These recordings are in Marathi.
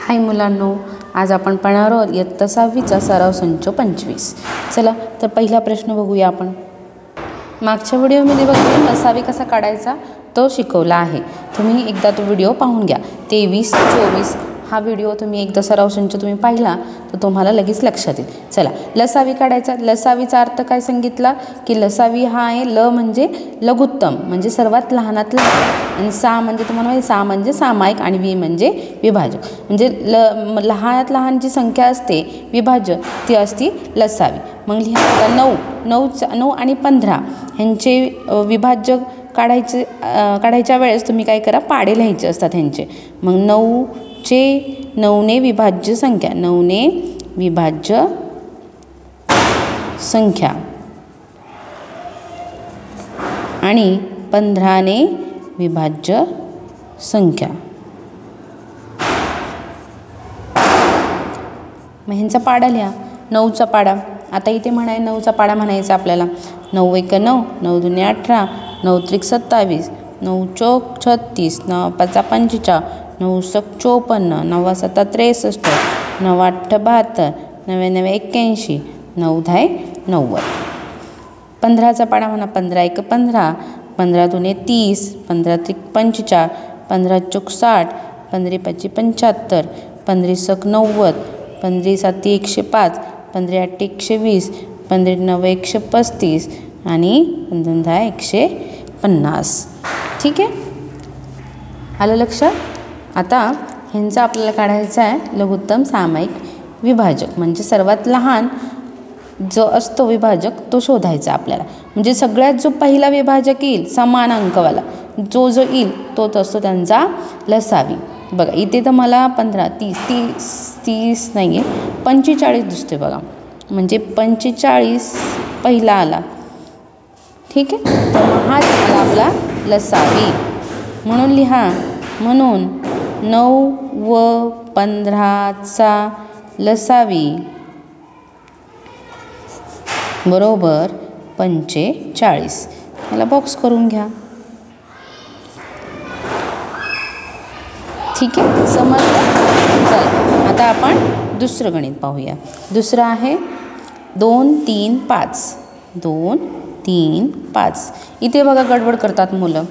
हाय मुलांनो, आज आपण पाहणार आहोत इयत्ता 6वीचा सराव संच 25. चला तर पहिला प्रश्न बघूया आपण. मागच्या व्हिडिओमध्ये बघा लसावी कसा काढायचा तो शिकवला आहे. तुम्ही एकदा तो व्हिडिओ पाहून घ्या. 23, 24 हा व्हिडिओ तुम्ही एकदा सराव संच तुम्ही पाहिला तर तुम्हाला लगेच लक्षात येईल. चला लसावी काढायचा. लसावीचा अर्थ काय सांगितला की लसावी हा आहे ल म्हणजे लघुत्तम म्हणजे सर्वात लहानात लहान, आणि सा म्हणजे तुम्हाला माहिती सा म्हणजे सामायिक आणि वी म्हणजे विभाजक. म्हणजे लहानात लहान जी संख्या असते विभाज्य ती असती लसावी. मग लिहा 9 आणि 15 ह्यांचे विभाज्य काढायच्या वेळेस तुम्ही काय करा पाडे लिहायचे असतात ह्यांचे. मग 9ने विभाज्य संख्या 9ने विभाज्य संख्या आणि 15ने विभाज्य संख्या. मग ह्यांचा पाडा लिहा. 9चा पाडा आता इथे म्हणाय 9चा पाडा म्हणायचा आपल्याला. 9 × 9 9 × 2 18 9 × 3 27 9 × 4 36 9 × 5 45 9 × 6 54 9 × 7 63 9 × 8 72 9 × 9 81 9 × 10 90. 15चा पाडा म्हणा. 15 × 1 15 15 × 2 30 15 × 3 45 15 × 4 60 15 × 5 75 15 × 6 90 15 × 7 105 15 × 8 120 15 × 9 135 आणि 15 × 10 150. ठीक आहे, आलं लक्षात. आता ह्यांचा आपल्याला काढायचा आहे लघुत्तम सामायिक विभाजक म्हणजे सर्वात लहान जो असतो विभाजक तो शोधायचा आपल्याला. म्हणजे सगळ्यात जो पहिला विभाजक येईल समान अंकवाला जो येईल तोच असतो त्यांचा लसावी. बघा इथे तर मला 15 30 नाही आहे 45 दिसते बघा. म्हणजे 45 पहिला आला. ठीक आहे, तर हाच आला आपला लसावी. म्हणून लिहा. म्हणून 9 व 15चा लसावी बरोबर 45. याला बॉक्स करून घ्या. ठीक आहे, समजलं. चला आता आपण दुसरं गणित पाहूया. दुसरं आहे 2 3 5 2 3 5. इथे बघा गडबड करतात मुलं.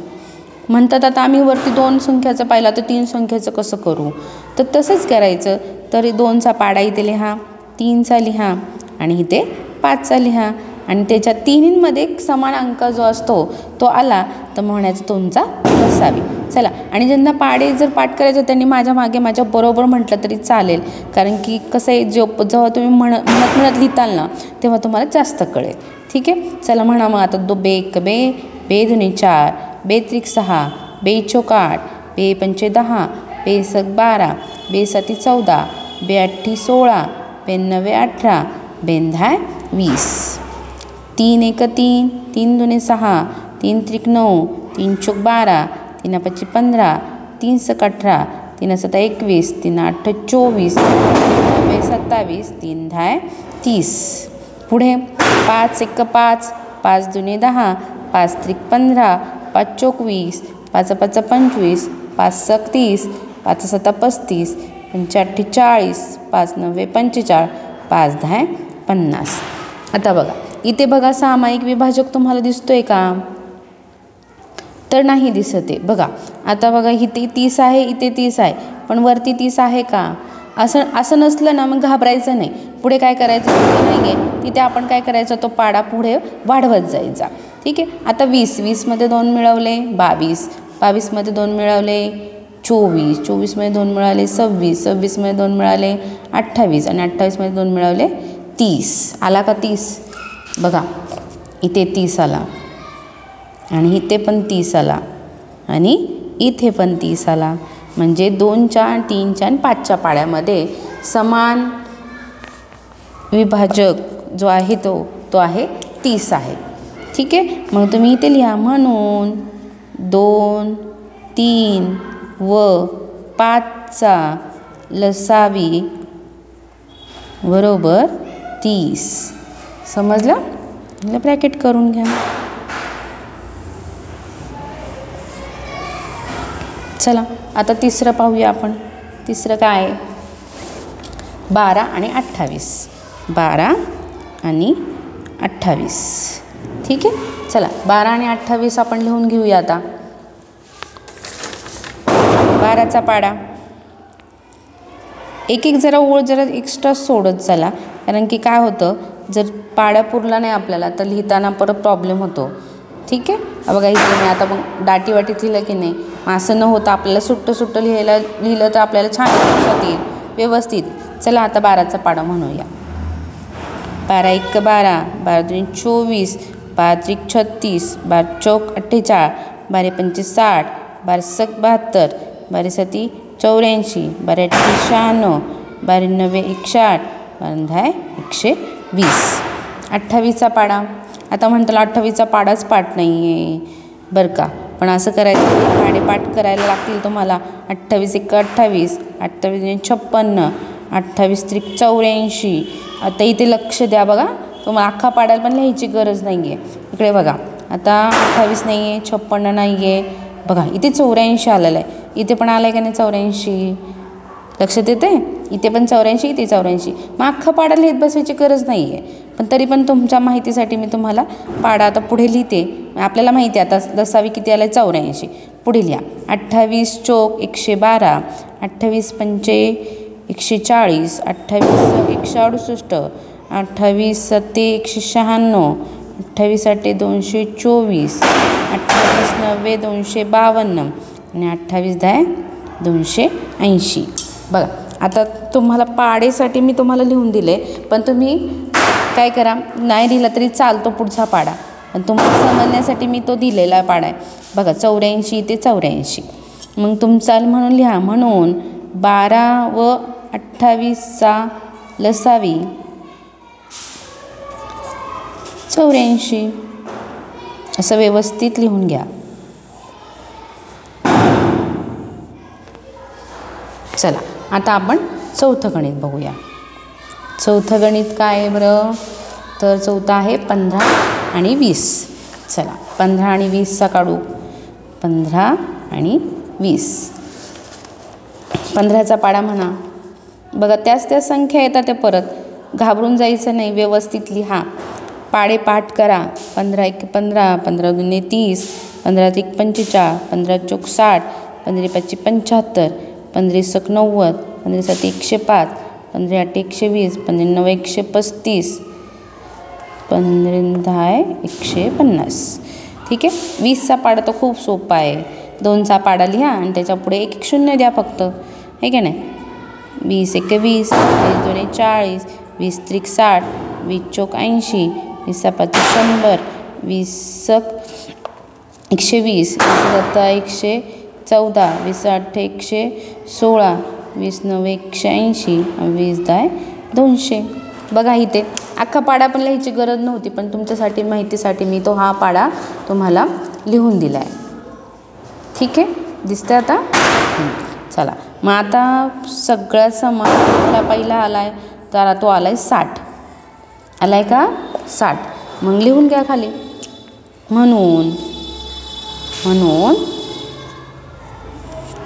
म्हणतात आता आम्ही वरती 2 संख्याचं पाहिला तर 3 संख्याचं कसं करू. तर तसंच करायचं. तर 2चा पाडा इथे लिहा, 3चा लिहा आणि इथे 5चा लिहा आणि त्याच्या तिन्हींमध्ये समान अंक जो असतो तो आला तर म्हणायचं तुमचा लसावी. चला, आणि ज्यांना पाडे जर पाठ करायचे त्यांनी माझ्या मागे माझ्या बरोबर म्हटलं तरी चालेल, कारण की कसं आहे जेव्हा तुम्ही म्हणत लिहिताल ना तेव्हा तुम्हाला जास्त कळेल. ठीक आहे, चला म्हणा मग आता 2 बे 1 बे बे 2 4 बे 3 6 बे 4 8 बे 5 10 बे 6 12 बे 7 14 बे 8 16 बे 9 18 बे 10 20. 3 1 3 3 2 6 3 3 9 3 4 12 3 5 15 3 6 18 3 7 21 3 8 24 9 27 3 10 30. पुढे 5 1 5 5 2 10 5 3 15 5 4 20 5 5 25 5 6 30 5 7 35 5 8 40 5 9 45 5 10 50. आता बघा इथे बघा सामायिक विभाजक तुम्हाला दिसतोय का. तर नाही दिसत आहे. बघा आता बघा इथे 30 आहे इथे 30 आहे पण वरती 30 आहे का. असं नसलं ना मग घाबरायचं नाही. पुढे काय करायचं नाही आहे तिथे आपण काय करायचं तो पाडा पुढे वाढवत जायचा. ठीक आहे, आता 20 मध्ये 2 मिळवले 22 मध्ये 2 मिळवले 24 मध्ये 2 मिळाले 26 मध्ये 2 मिळाले 28 आणि 28 मध्ये 2 मिळवले 30. आला का 30. बघा इथे 30 आला आणि इथे पण 30 आला आणि इथे पण 30 आला. म्हणजे 2च्या 3च्या आणि 5च्या पाड्यामध्ये समान विभाजक जो आहे तो आहे 30 आहे. ठीक आहे, मग तुम्ही इथे लिहा. म्हणून 2 3 व 5चा लसावी बरोबर 30. समजलं. ब्रॅकेट करून घ्या. चला आता तिसरं पाहूया आपण. तिसरं काय आहे 12 आणि 28, 12 आणि 28. ठीक आहे, चला 12 आणि 28 आपण लिहून घेऊया आता. 12चा पाडा. एक एक जरा ओळ जरा एक्स्ट्रा सोडत चला, कारण की काय होतं, जर पाडा पुरला नाही आपल्याला तर लिहिताना परत प्रॉब्लेम होतो. ठीक आहे, बघा इथे मी आता मग दाटी वाटीत लिहिलं की नाही, मग असं न होतं आपल्याला सुट्टं लिहिलं तर आपल्याला छान लक्षात येईल व्यवस्थित. चला आता 12चा पाडा म्हणूया. 12 1 12, 12 2 24, 12 3 36, 12 4 48, 12 5 60, 12 6 72, 12 7 84, 12 8 96, 12 9 108, 12 10 120. 28चा पाडा. आता म्हणताला 28चा पाडाच पाठ नाही आहे बरं का, पण असं करायचं, पाडे पाठ करायला लागतील तुम्हाला. 28 1 28, 28 56, 28 3 84. आता इथे लक्ष द्या बघा, तुम्हाला अख्खा पाडायला पण लिहायची गरज नाही आहे. इकडे बघा, आता 28 नाही आहे, 56 नाही आहे, बघा इथे 84 आलेलं आहे. इथे पण आलं आहे का नाही 84, लक्षात येते, इथे पण 84, इथे 84. मग अख्खा पाडा लिहित बसायची गरज नाही आहे, पण तरी पण तुमच्या माहितीसाठी मी तुम्हाला पाडा आता पुढे लिहिते. आपल्याला माहिती आहे आता दसावी किती आलं आहे 84. पुढे लिहा. 28 चोक 112, 28 पंचे 140, 28 168, 28 7 196, 28 8 224, 28 9 252 आणि 28 10 280. बघा आता तुम्हाला पाडेसाठी मी तुम्हाला लिहून दिले, पण तुम्ही काय करा, नाही लिहिला तरी चालतो पुढचा पाडा, पण तुम्हाला समजण्यासाठी मी तो दिलेला पाडा आहे. बघा 84 ते 84, मग तुमचा म्हणून लिहा. म्हणून 12 व 28चा लसावी 84, असं व्यवस्थित लिहून घ्या. चला आता आपण चौथं गणित बघूया. चौथं गणित काय आहे बरं, तर चौथं आहे 15 आणि 20. चला 15 आणि 20चा काढू. 15 आणि 20. 15चा पाडा म्हणा. बघा त्याच संख्या येतात ते, परत घाबरून जायचं नाही, व्यवस्थित लिहा, पाडे पाठ करा. 15 1 15, 15 2 30, 15 3 45, 15 4 60, 15 5 75, 15 6 90, 15 7 105, 15 8 120, 15 9 135, 15 10 150. ठीक आहे, 20चा पाडा तर खूप सोपा आहे. 2चा पाडा लिहा आणि त्याच्या पुढे 1 1 0 द्या फक्त, आहे का नाही. 20 1 20, 20 2 40, 20 3 60, 20 चौक 80, 20 5 100, 20 120, 20 7 114, 20 8 116, 20 9 180, 20 10 200. बघा इथे अख्खा पाडा पण लिहायची गरज नव्हती, पण तुमच्यासाठी माहितीसाठी मी तो हा पाडा तुम्हाला लिहून दिला आहे. ठीक आहे, दिसतं आता. चला मग आता सगळ्यात समान पहिला आला आहे, तर तो आला आहे 60. आला आहे का 60, मग लिहून घ्या खाली. म्हणून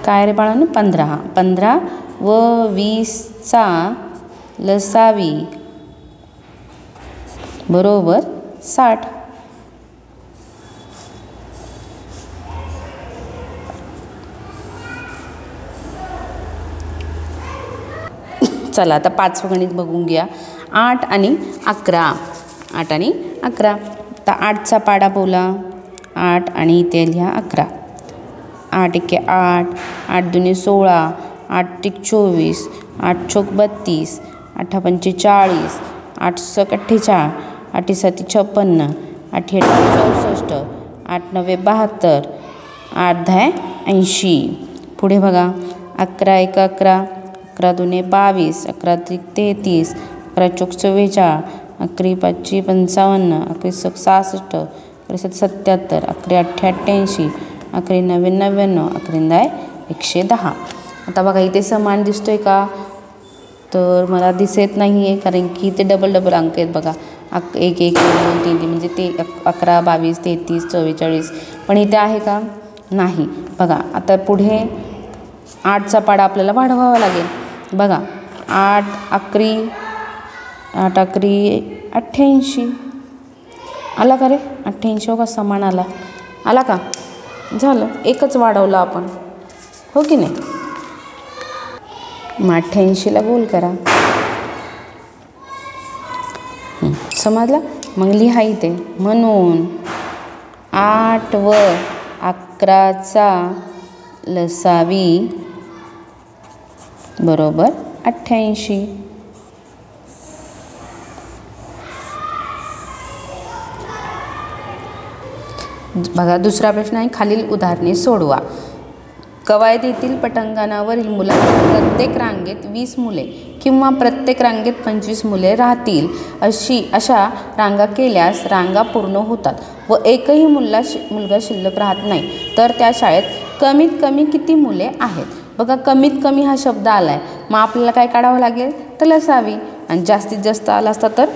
काय रे बाळांनो, 15 व 20चा लसावी बरोबर 60. चला आता 5वं गणित बघून घ्या. 8 आणि 11. 8 आणि 11. आता 8चा पाडा बोला. 8 आणि इथे लिहा 11. 8 1 8, 8 2 16, 8 3 24, 8 चौक 32, 8 5 40, 8 6 48, 8 7 56, 8 8 64, 8 9 72, 8 10 80. पुढे बघा 11 1 11, 11 2 22, 11 3 33, 11 चौक 44, 11 5 55, 11 6 66, 11 7 77, 11 8 88, 11 9 99, 11 10 110. आता बघा इथे समान दिसतोय का, तर मला दिसत नाही आहे, कारण की इथे डबल अंक आहेत बघा. 1 1 2 3 3 म्हणजे ते 11 22 33 44, पण इथे आहे का नाही. बघा आता पुढे 8चा पाडा आपल्याला वाढवावा लागेल. बघा 8 अकरी 8 अकरी 88. आला का रे? 88 हो का? समान आला का? झालं, एकच वाढवलं आपण, हो की नाही? मग 88ला गोल करा. समजला? मग लिहा इथे. म्हणून 8 व 11चा लसावी बरोबर 88. बघा दुसरा प्रश्न आहे, खालील उदाहरणे सोडवा. कवायतीतील पटांगणावरील मुलांच्या प्रत्येक रांगेत 20 मुले किंवा प्रत्येक रांगेत 25 मुले राहतील अशा रांगा केल्यास रांगा पूर्ण होतात व एकही मुलगा शिल्लक राहत नाही, तर त्या शाळेत कमीत कमी किती मुले आहेत? बघा कमीत कमी हा शब्द आला आहे, मग आपल्याला काय काढावं लागेल? तर लसावी. आणि जास्तीत जास्त आला असता तर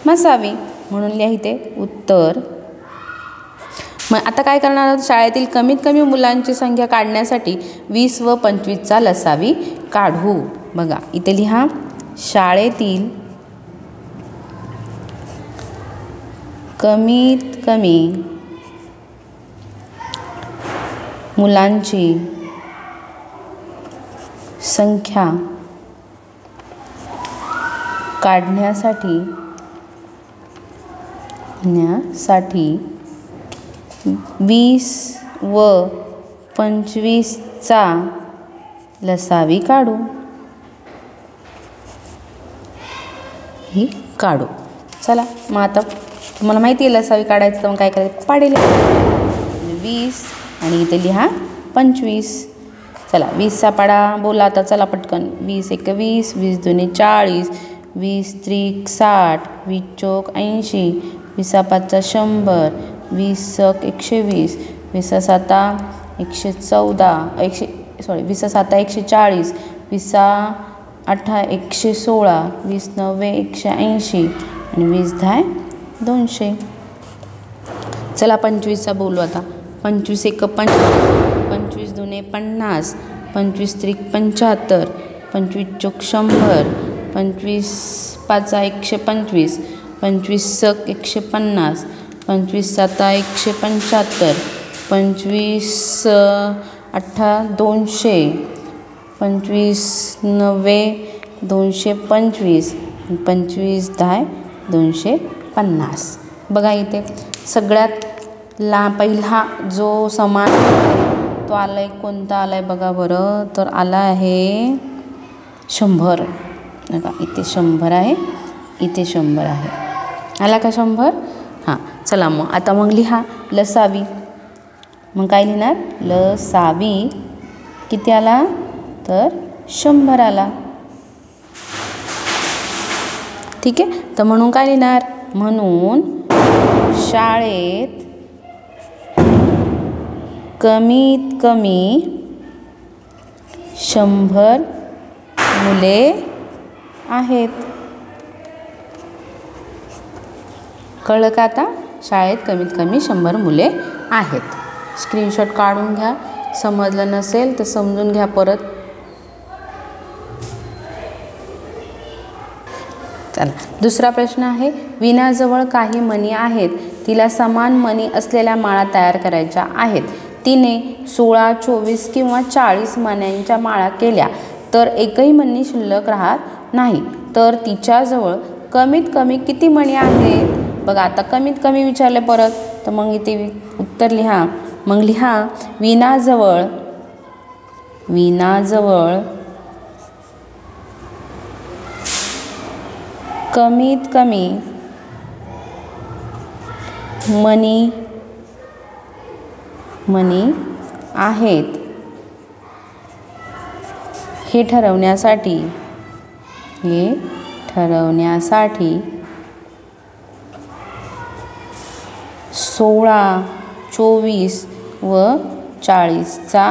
मसावी. म्हणून लिहा इथे उत्तर. मग आता काय करणार आहोत? शाळेतील कमीत कमी मुलांची संख्या काढण्यासाठी 20 व 25चा लसावी काढू. बघा इथे लिहा, शाळेतील कमीत कमी मुलांची संख्या काढण्यासाठी 20 व 25चा लसावी काढू. ही काढू. चला मग आता तुम्हाला माहिती आहे लसावी काढायचं, तर मग काय करायचं? पाडेल 20 आणि इथे लिहा 25. चला 20चा पाडा बोला आता, चला पटकन. 20 × 20, 20 × 2 = 40, 20 × 3 = 60, 20 × 4 = 80, 20 × 5 = 100, 20 × 6 = 120, 20 × 7 = 114, 20 × 7 = 140, 20 × 8 = 116, 20 × 9 = 180 आणि 20 × 10 = 200. चला 25चा बोलू आता. 25 × 1 = 25, 25 × 2 = 50, 25 × 3 = 75, 25 × 4 = 100, 25 × 5 = 125, 25 × 6 = 150, 25 × 7 = 175, 25 × 8 = 200, 25 × 9 = 225, 25 × 10 = 250. बघा इथे सगळ्यात पहिला जो समान तो आला आहे, कोणता आला आहे बघा बरं? तर आला आहे 100. बघा इथे 100 आहे, इथे 100 आहे. आला का 100? हां. चला मग आता मग लिहा लसावी. मग काय लिहिणार? लसावी किती आला? तर 100 आला. ठीक आहे. तर म्हणून काय लिहिणार? म्हणून शाळेत कमीत कमी 100 मुले आहेत. कळलं का आता? शाळेत कमीत कमी 100 मुले आहेत. स्क्रीनशॉट काढून घ्या. समजलं नसेल तर समजून घ्या परत. चला दुसरा प्रश्न आहे, वीणाजवळ काही मणी आहेत, तिला समान मणी असलेल्या माळा तयार करायच्या आहेत. तिने 16, 24 किंवा 40 मण्यांच्या माळा केल्या तर एकही मणी शिल्लक राहत नाही, तर तिच्याजवळ कमीत कमी किती मणी आहेत? बघा आता कमीत कमी विचारले परत, तर मग इथे उत्तर लिहा. मग लिहा वीणाजवळ कमीत कमी मणी आहेत हे ठरवण्यासाठी 16, 24 व 40चा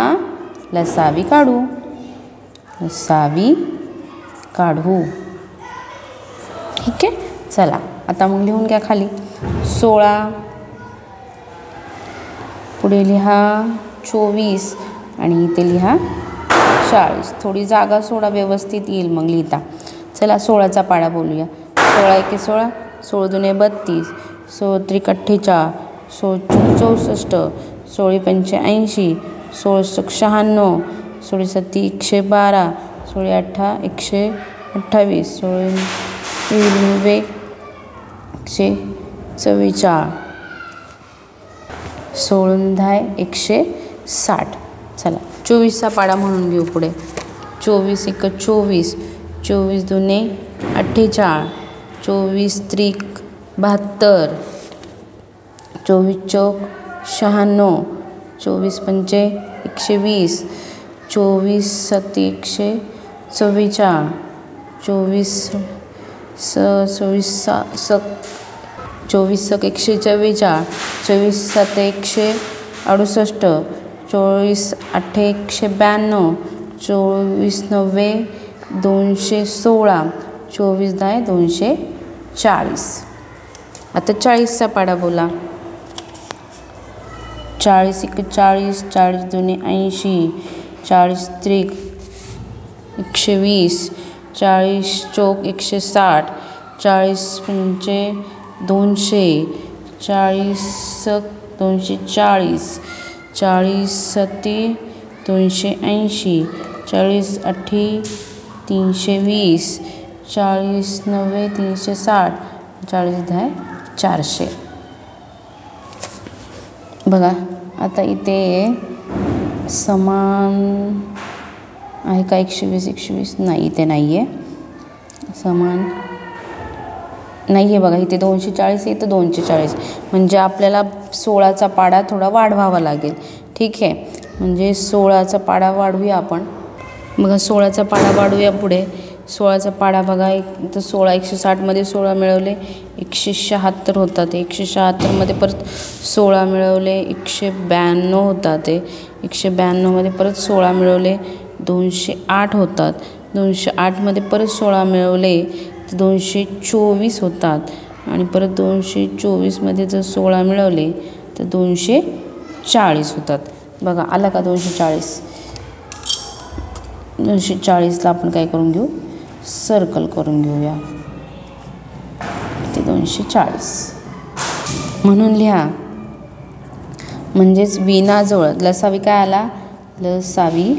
लसावी काढू. ठीक आहे. चला आता मग लिहून घ्या खाली. 16 पुढे लिहा 24 आणि इथे लिहा 40. थोडी जागा सोडा, व्यवस्थित येईल मग लिहिता. चला 16चा पाढा बोलूया. 16 एके 16, 16 दुने 32, 16 त्रिक 48, 16 चौक 64, 16 पंचे 80, 16 सक 96, 16 सत्ती 112, 16 अठ्ठा 128, 16 नव्वे 144, 16 10 160. चला 24चा पाढा म्हणून घेऊ पुढे. 24 एके 24, 24 दुने 48, 24 त्रिक 72, 24 चौक 96, 24 पंचे 120, 24 सत्ती 144, 24 सक 144, 24 सत्ते 168, 24 अठ्ठे 192, 24 नव्वे 216, 24 दहा 240. आता 40चा पाढा बोला. 40 एके 40, 40 दुने 80, 40 त्रिक 120, 40 चौक 160, 40 पंचे 200, 40 सक 240, 40 सत्ती 280, 40 अठ्ठी 320, 40 नव्वे 360, 40 दहा 400. बघा आता इथे समान आहे का? 120 120 नाही, इथे नाही आहे समान, नाही आहे बघा. इथे 240 आहे, इथं 240, म्हणजे आपल्याला 16चा पाढा थोडा वाढवावा लागेल. ठीक आहे, म्हणजे 16चा पाढा वाढवूया आपण. बघा 16चा पाढा वाढवूया पुढे. 16चा पाढा बघा, इथं 16 160मध्ये 16 मिळवले 176 होतात. 176मध्ये परत 16 मिळवले 192 होतात. ते 192मध्ये परत 16 मिळवले 208 होतात. 208मध्ये परत 16 मिळवले 224 होतात. आणि परत 224मध्ये जर 16 मिळवले तर 240 होतात. बघा आला का 240? 240ला आपण काय करून घेऊ? सर्कल करून घेऊया. ते 240 म्हणून लिहा. म्हणजेच विनाजवळ लसावी काय आला? लसावी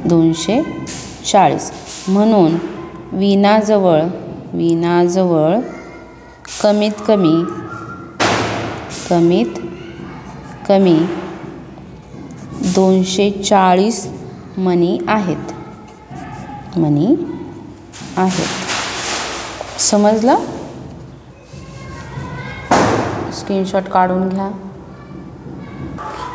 240. म्हणून विनाजवळ कमीत कमी 240 मणी आहेत. समजलं? स्क्रीनशॉट काढून घ्या.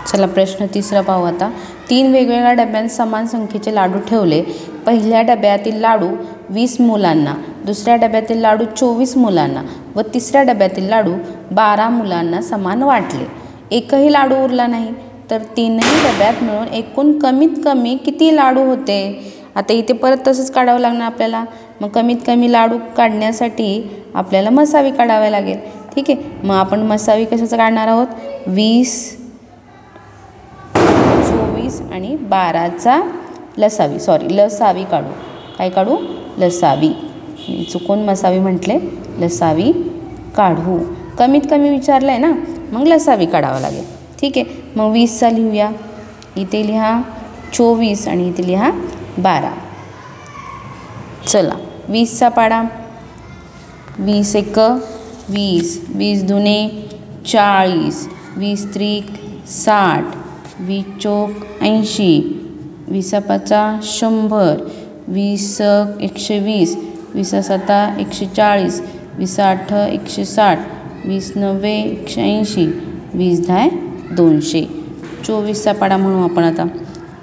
चला प्रश्न 3 पाहू आता. 3 वेगवेगळ्या डब्यांत समान संख्येचे लाडू ठेवले. पहिल्या डब्यातील लाडू 20 मुलांना, दुसऱ्या डब्यातील लाडू 24 मुलांना व तिसऱ्या डब्यातील लाडू 12 मुलांना समान वाटले. एकही लाडू उरला नाही, तर 3ही डब्यात मिळून एकूण कमीत कमी किती लाडू होते? आता इथे परत तसंच काढावं लागणार आपल्याला. मग कमीत कमी लाडू काढण्यासाठी आपल्याला मसावी काढावे लागेल. ठीक आहे, मग आपण मसावी कशाचं काढणार आहोत? 20, 24 आणि 12चा लसावी काढू. काय काढू? लसावी. चुकून मसावी म्हटले, लसावी काढू. कमीत कमी विचारलं आहे ना, मग लसावी काढावं लागेल. ठीक आहे, मग 20चा लिहूया. इथे लिहा 24 आणि इथे लिहा 12. चला 20चा पाढा. 20 एक 20, 20 दुने 40, 20 त्रिक 60, 20 चौक 80, 20 पाचा 100, 20 सक 120, 20 सत्ता 140, 20 अठ्ठा 160, 20 नव्वे 180, 20 दहा 200. 24चा पाढा म्हणू आपण आता.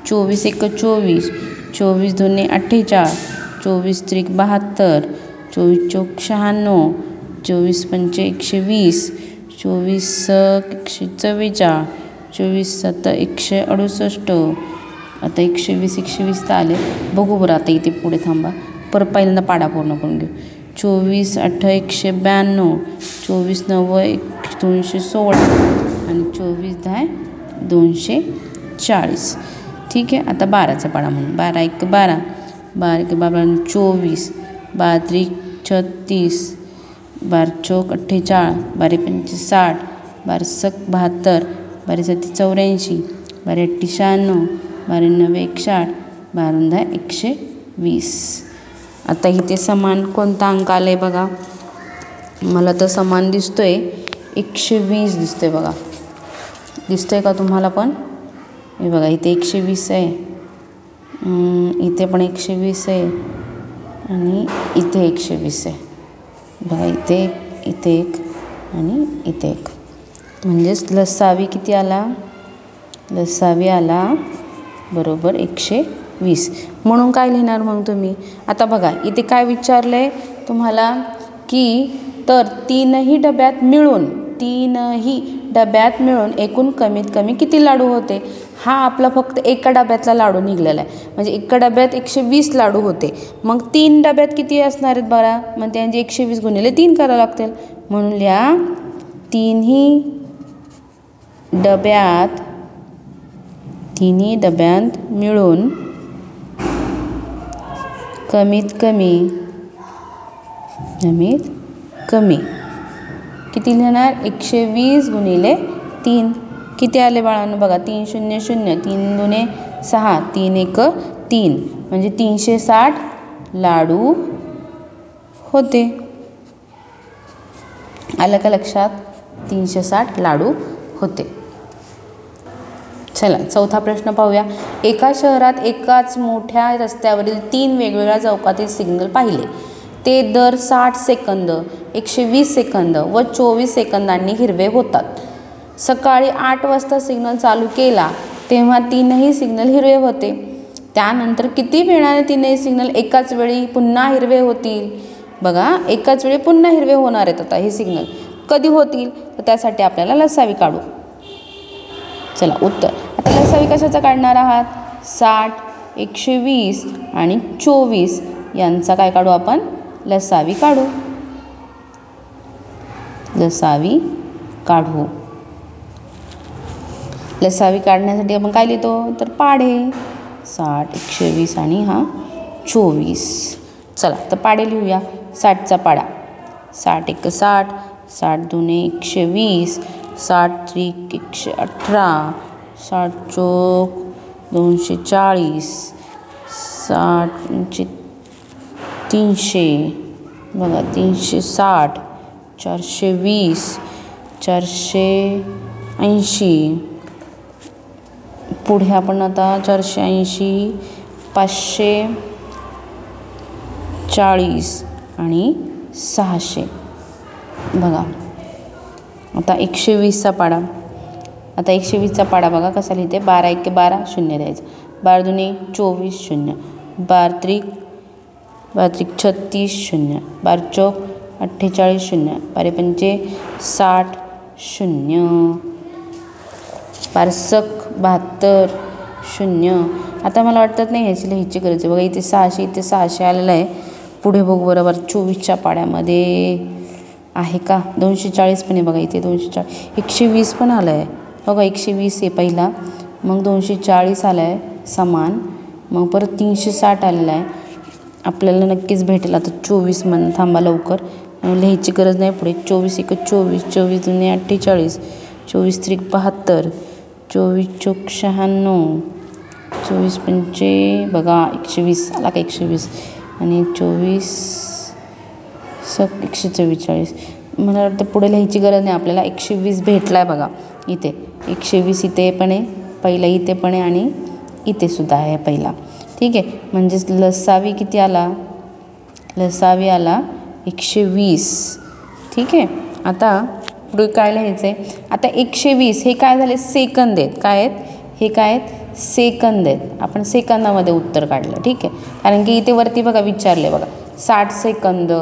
24 एक 24, 24 दुने 48, 24 त्रिक 72, 24 चौक 96, 24 पंचे 120, 24 सक 144, 24 सत्ता 168. आता 120 तर आले. बघू बरं आता इथे पुढे थांबा. परत पहिल्यांदा पाढा पूर्ण करून घेऊ. 24 अठ्ठा 192, 24 नव्वे 216 आणि 24 दहा 240. ठीक आहे. आता 12चा पाढा म्हणून 12 × 12, 12 × 12 24, 12 × 36, 12 × 4 48, 12 × 5 60, 12 × 6 72, 12 × 7 84, 12 × 8 96, 12 × 9 160, 12 × 10 120. आता इथे समान कोणता अंक आला आहे बघा. मला तर समान दिसतोय 120 दिसतोय बघा. दिसतोय का तुम्हाला पण? हे बघा इथे 120 आहे, इथे पण 120 आहे आणि इथे 120 आहे बघा. इथे एक आणि इथे एक. म्हणजेच लसावी किती आला? लसावी आला बरोबर 120. म्हणून काय लिहिणार मग तुम्ही? आता बघा इथे काय विचारलं आहे तुम्हाला की तर तीनही डब्यात मिळून एकूण कमीत कमी किती लाडू होते. हा आपला फक्त एका डब्यातला लाडू निघलेला आहे. म्हणजे एका डब्यात 120 लाडू होते. मग 3 डब्यात किती असणार आहेत बघा. मग त्यांचे 120 गुणिले 3 करावं लागतील. म्हणून लिहा तिन्ही डब्यात मिळून कमीत कमी किती लिहिणार? 120 गुणिले 3 किती आले बाळांनो बघा. 3 0 0, 3 2 6, 3 1 3, म्हणजे 360 लाडू होते. आलं का लक्षात? 360 लाडू होते. चला चौथा प्रश्न पाहूया. एका शहरात एकाच मोठ्या रस्त्यावरील 3 वेगवेगळ्या चौकातील सिग्नल पाहिले. ते दर 60 सेकंद, 120 सेकंद व 24 सेकंदांनी हिरवे होतात. सकाळी 8 वाजता सिग्नल चालू केला तेव्हा 3ही सिग्नल हिरवे होते. त्यानंतर किती वेळाने 3ही सिग्नल एकाच वेळी पुन्हा हिरवे होतील? बघा एकाच वेळी पुन्हा हिरवे होणार आहेत. आता हे सिग्नल कधी होतील? तर त्यासाठी आपल्याला लसावी काढू. चला उत्तर. आता लसावी कशाचा काढणार आहात? 60, 120 आणि 24 यांचा काय काढू आपण? लसावी काढू. लसावी काढण्यासाठी आपण काय लिहितो? तर पाढे. 60, 120 आणि हा 24. चला तर पाढे लिहूया. 60चा पाढा. 60 1 60, 60 2 120, 60 3 118, 60 चौक 240, 60 300 बघा 360, 420, 480. पुढे आपण आता 480, 540 आणि 600 बघा. आता 120चा पाढा. आता 120चा पाढा बघा कसा लिहिते. 12 1 12 0 द्यायचं. 12 2 24 0, 12 3 36 0, 12 चौक 48 0, 12 पंचे 60 0, 12 सक 72 0. आता मला वाटतं नाही ह्याची लिहायची गरज आहे. बघा इथे 600, इथे 600 आलेलं आहे. पुढे बघू बरोबर 24च्या पाढ्यामध्ये आहे का? 240 पण आहे बघा इथे. 240, 120 पण आलं आहे बघा. 120 आहे पहिला, मग 240 आलं आहे समान, मग परत 360 आलेलं आहे. आपल्याला नक्कीच भेटेल. आता 24 म्हणून थांबा लवकर, लिहायची गरज नाही पुढे. 24 1 24, 24 2 48, 24 3 72, 24 चौक 96, 24 पंचे बघा 120 आला का? 120 आणि 24 सक 144. मला वाटतं पुढे लिहायची गरज नाही आपल्याला. 120 भेटला आहे बघा इथे. 120 इथे पण आहे पहिला, इथे पण आहे आणि इथे सुद्धा आहे पहिला. ठीक आहे. म्हणजेच लसावी किती आला? लसावी आला 120. ठीक आहे. आता पुढे काय लिहायचं आहे? आता 120 हे काय झाले? सेकंद आहेत. काय आहेत हे? काय आहेत? सेकंद आहेत. आपण सेकंदामध्ये उत्तर काढलं. ठीक आहे. कारण की इथे वरती बघा विचारले बघा 60 सेकंद,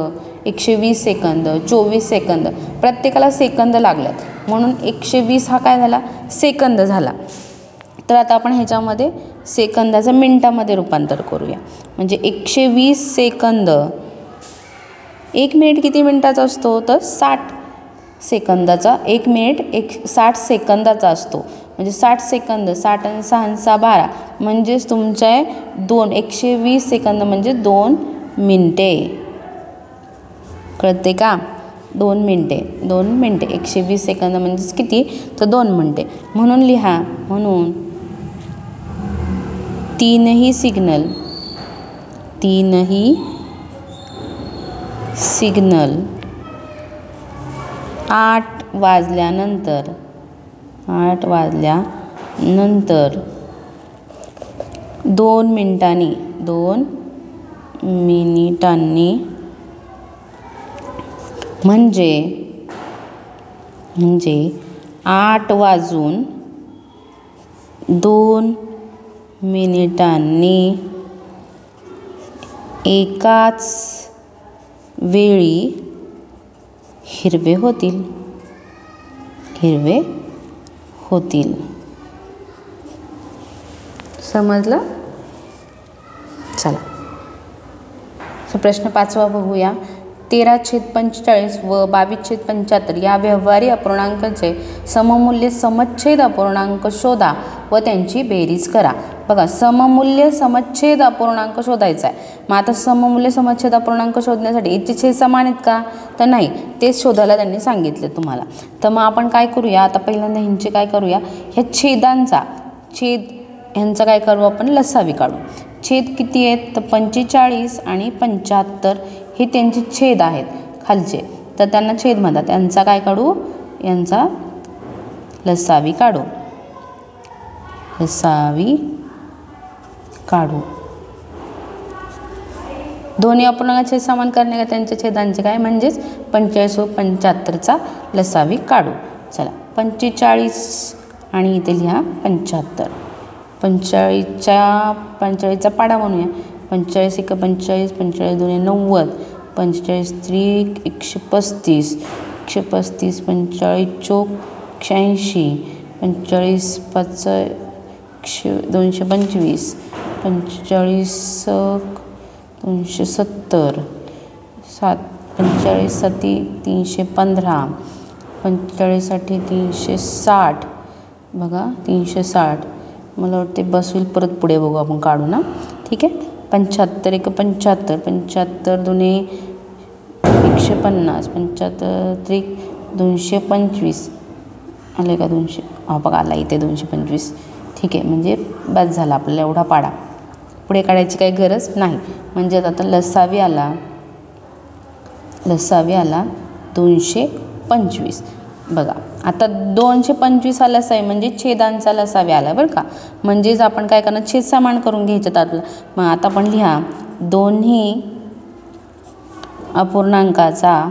120 सेकंद, 24 सेकंद, प्रत्येकाला सेकंद लागल्यात म्हणून 120 हा काय झाला? सेकंद झाला. तर आता आपण ह्याच्यामध्ये सेकंदाचं मिनटामध्ये रूपांतर करूया. म्हणजे 120 सेकंद, 1 मिनिट किती मिनटाचा असतो? तर 60 सेकंदाचा. 1 मिनिट 60 सेकंदाचा असतो. म्हणजे 60 सेकंद, 60 आणि 6 आणि 6 12, म्हणजेच तुमचे 120 सेकंद म्हणजे 2 मिनटे. कळते का? 2 मिनटे, 2 मिनटे, 120 सेकंद म्हणजेच किती, तर 2 मिनटे. म्हणून लिहा, म्हणून तीनही सिग्नल 8 वाजल्यानंतर 2 मिनिटांनी म्हणजे 8 वाजून 2 मिनिटांनी एकाच वेळी हिरवे होतील. समजलं? चला, प्रश्न 5वा बघूया. 13/45 व 22/75 या व्यवहारी अपूर्णांकाचे सममूल्य समच्छेद अपूर्णांक शोधा व त्यांची बेरीज करा. बघा, सममूल्य समच्छेद अपूर्णांक शोधायचा आहे. मग आता सममूल्य समच्छेद अपूर्णांक शोधण्यासाठी याचे छेद समान आहेत का, तर नाही, तेच शोधायला त्यांनी सांगितले तुम्हाला. तर मग आपण काय करूया, आता पहिल्यांदा ह्यांचे काय करूया, ह्या छेद ह्यांचा काय करू आपण, लसावी काढू. छेद किती आहेत, तर 45 आणि 75 हे त्यांचे छेद आहेत खालचे, तर त्यांना छेद म्हणतात. यांचा काय काढू, यांचा लसावी काढू. दोन्ही अपूर्णांकाचे समान करणे का त्यांच्या छेदांचे काय, म्हणजेच 45 व 75चा लसावी काढू. चला, 45 आणि इथे लिहा 75. 45चा पाडा म्हणूया. 45 × 45, 45 × 2 = 90, 45 × 3 = 135, 135, 45 × 4 = 180, 45 × 5 = 225, 45 × 270, 45 × 7 = 315, 45 × 8 = 360. बघा, 360. मला वाटते बस होईल, परत पुढे बघू आपण, काढू ना, ठीक आहे. 75 × 75, 75 × 2 = 150, 75 × 3 = 225. आले का 200? बघा, आला इथे 225. ठीक आहे, म्हणजे बस झाला आपल्याला एवढा पाडा, पुढे काढायची काही गरज नाही. म्हणजे आता लसावी आला 225. बघा, आता 225 हा लसावी म्हणजे छेदांचा लसावी आला बरं का. म्हणजेच आपण काय करणार, छेद समान करून घ्यायचं आपलं. मग आता आपण लिहा, दोन्ही अपूर्णांकाचा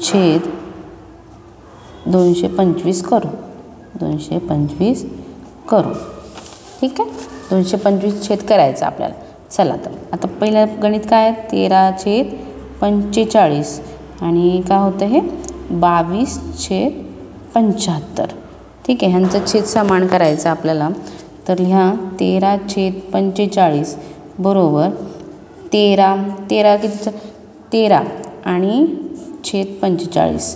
छेद 225 करू. 225 करू, ठीक आहे. 225 छेद करायचा आपल्याला. चला, तर आता पहिलं गणित काय, 13/45 आणि काय होतं हे 22/75. ठीक आहे, ह्यांचं छेद समान करायचं आपल्याला. तर लिहा 13/45 बरोबर 13 कितीचं, 13 आणि छेद 45.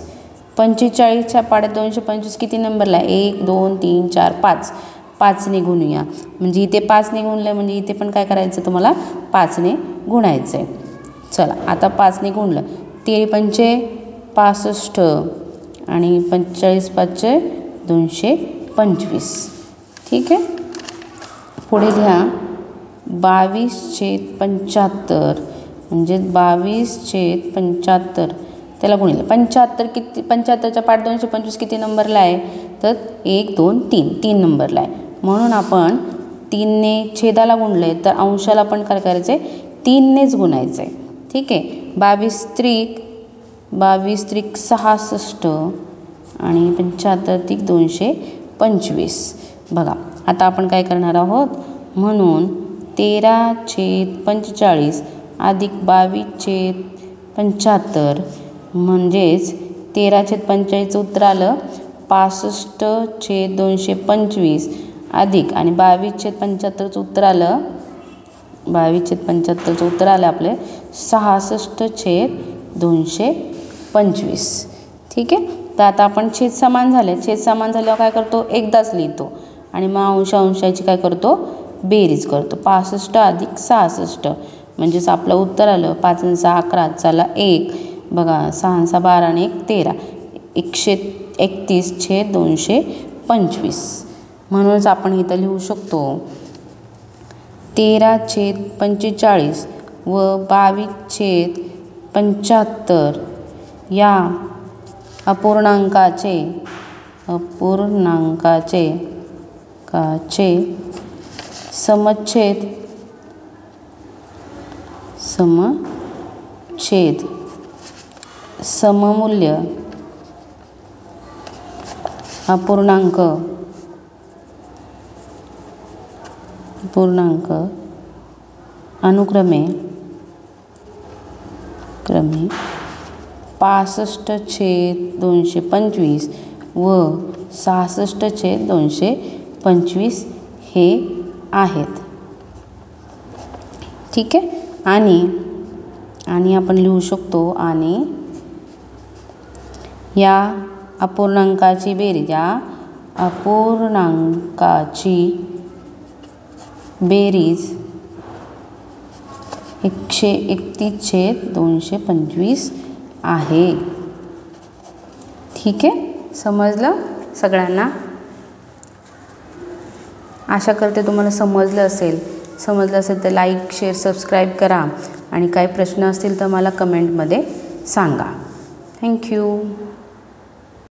45च्या पाड्यात 225 किती नंबरला आहे, 1 2 3 4 5. 5ने गुणूया, म्हणजे इथे 5ने गुणलं म्हणजे इथे पण काय करायचं तुम्हाला, 5ने गुणायचं आहे. चला, आता 5ने गुणलं, 13 पंचे 65 आणि 45 पाचे 225. ठीक आहे, पुढे लिहा 22/75 म्हणजे 22/75 त्याला गुणिले 75 किती, 75च्या पाठ 225 किती नंबरला आहे, तर 1 2 3 नंबरला आहे. म्हणून आपण 3ने छेदाला गुणले तर अंशाला पण काय करायचं आहे, 3नेच गुणायचं आहे. ठीक आहे, 22 त्रिक 66 आणि 75 त्रिक 225. बघा, आता आपण काय करणार आहोत, म्हणून 13/45 अधिक 22/75 म्हणजेच 13/45 उत्तर आलं 65/225 अधिक आणि 22/75 उत्तर आलं 22/75चं उत्तर आलं आपले 66/225. ठीक आहे. तर आता आपण छेद समान झाले, छेद समान झाल्यावर काय करतो, एकदाच लिहितो आणि मग अंशाची काय करतो, बेरीज करतो. 65 + 66 म्हणजेच आपलं उत्तर आलं 5 आणि 6 11, चला 1 बघा, 6 आणि 6 12 आणि 1 13, 131/225. म्हणूनच आपण इथं लिहू शकतो 13/45 व 22/75 या अपूर्णांकाचे समछेद सममूल्य अपूर्णांक अनुक्रमे 65/225 व 66/225 हे आहेत. ठीक आहे. आणि आपण लिहू शकतो आणि या अपूर्णांकाची बेरीज 131/225 आहे. ठीक आहे. समजलं सगळ्यांना? आशा करते तुम्हाला समजलं असेल तर लाईक, शेअर, सबस्क्राईब करा आणि काही प्रश्न असतील तर मला कमेंटमध्ये सांगा. थँक्यू.